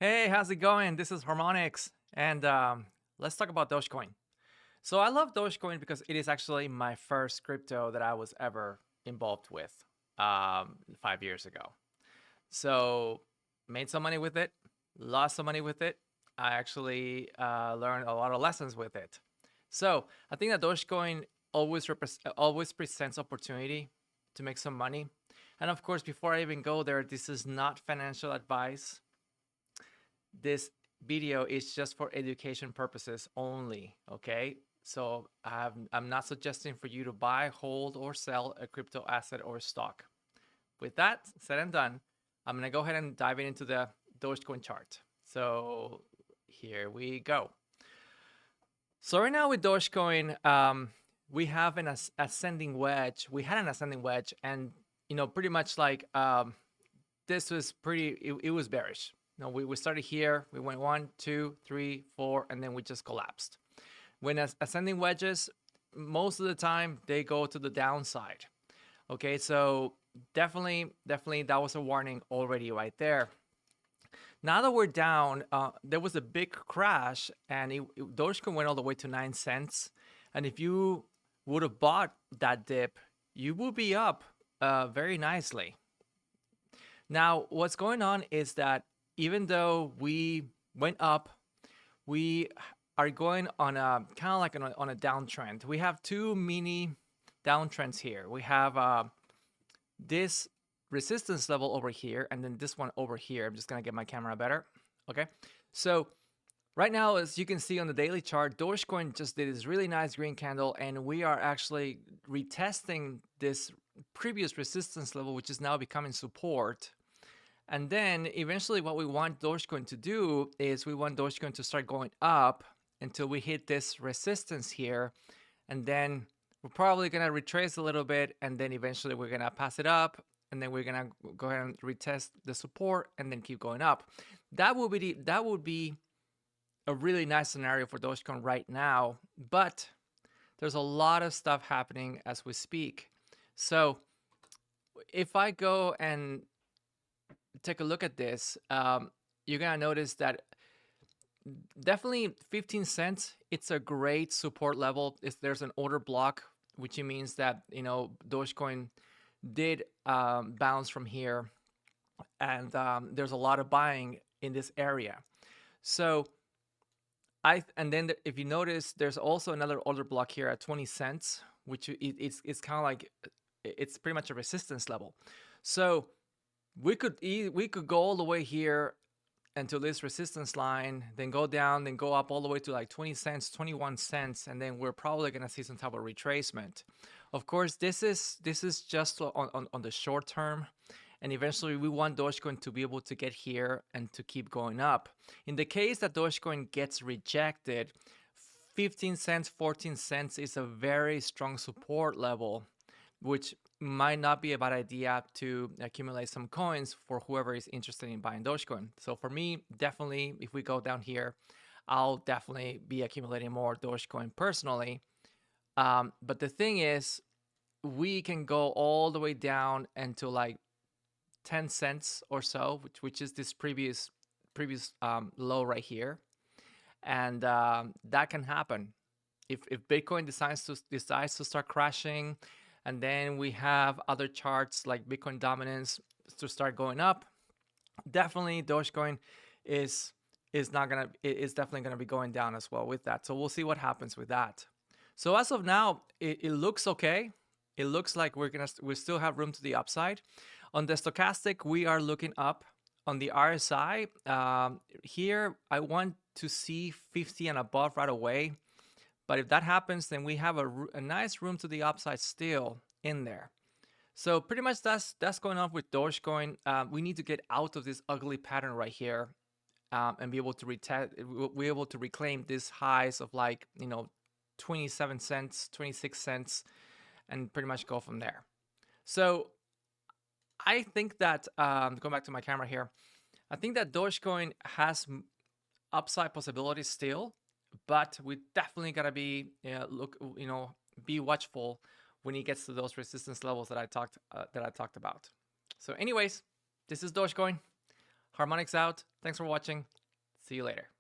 Hey, how's it going? This is Harmonix, and let's talk about Dogecoin. So I love Dogecoin because it is actually my first crypto that I was ever involved with 5 years ago. So made some money with it, lost some money with it. I actually learned a lot of lessons with it. So I think that Dogecoin always presents opportunity to make some money. And of course, before I even go there, this is not financial advice. This video is just for education purposes only, okay? So I'm not suggesting for you to buy, hold, or sell a crypto asset or stock. With that said and done, I'm gonna go ahead and dive into the Dogecoin chart. So here we go. So right now with Dogecoin, we have an ascending wedge. We had an ascending wedge, and pretty much like this was it was bearish. We started here, we went 1, 2, 3, 4, and then we just collapsed. When ascending wedges, most of the time they go to the downside. Okay, so definitely that was a warning already right there. Now that we're down, there was a big crash, and Dogecoin went all the way to 9 cents. And if you would have bought that dip, you would be up very nicely. Now, what's going on is that even though we went up, we are going on a kind of like on a downtrend. We have two mini downtrends here. We have this resistance level over here, and then this one over here. I'm just gonna get my camera better. Okay, so right now, as you can see on the daily chart, Dogecoin just did this really nice green candle, and we are actually retesting this previous resistance level, which is now becoming support. And then eventually what we want Dogecoin to do is we want Dogecoin to start going up until we hit this resistance here. And then we're probably going to retrace a little bit, and then eventually we're going to pass it up, and then we're going to go ahead and retest the support and then keep going up. That would be a really nice scenario for Dogecoin right now, but there's a lot of stuff happening as we speak. So if I go and take a look at this, you're gonna notice that definitely 15 cents, it's a great support level. There's an order block, which means that Dogecoin did bounce from here, and there's a lot of buying in this area. So and then if you notice, there's also another order block here at 20 cents, which it's kind of like it's pretty much a resistance level. So we could go all the way here until this resistance line, then go down, then go up all the way to like 20 cents, 21 cents, and then we're probably gonna see some type of retracement. Of course, this is just on the short term, and eventually we want Dogecoin to be able to get here and to keep going up. In the case that Dogecoin gets rejected, 15 cents, 14 cents is a very strong support level, which might not be a bad idea to accumulate some coins for whoever is interested in buying Dogecoin. So for me, definitely, if we go down here, I'll definitely be accumulating more Dogecoin personally. But the thing is, we can go all the way down into like 10 cents or so, which is this previous low right here, and that can happen if Bitcoin decides to start crashing. And then we have other charts like Bitcoin dominance to start going up. Definitely Dogecoin is definitely gonna be going down as well with that. So we'll see what happens with that. So as of now, it looks okay. It looks like we still have room to the upside. On the stochastic, we are looking up. On the RSI, here I want to see 50 and above right away. But if that happens, then we have a nice room to the upside still in there. So pretty much that's going on with Dogecoin. We need to get out of this ugly pattern right here, and be able to reclaim these highs of like 27 cents, 26 cents, and pretty much go from there. So I think that going back to my camera here, I think that Dogecoin has upside possibilities still. But we definitely gotta be be watchful when he gets to those resistance levels that I talked about. So, anyways, this is Dogecoin. Harmonics out. Thanks for watching. See you later.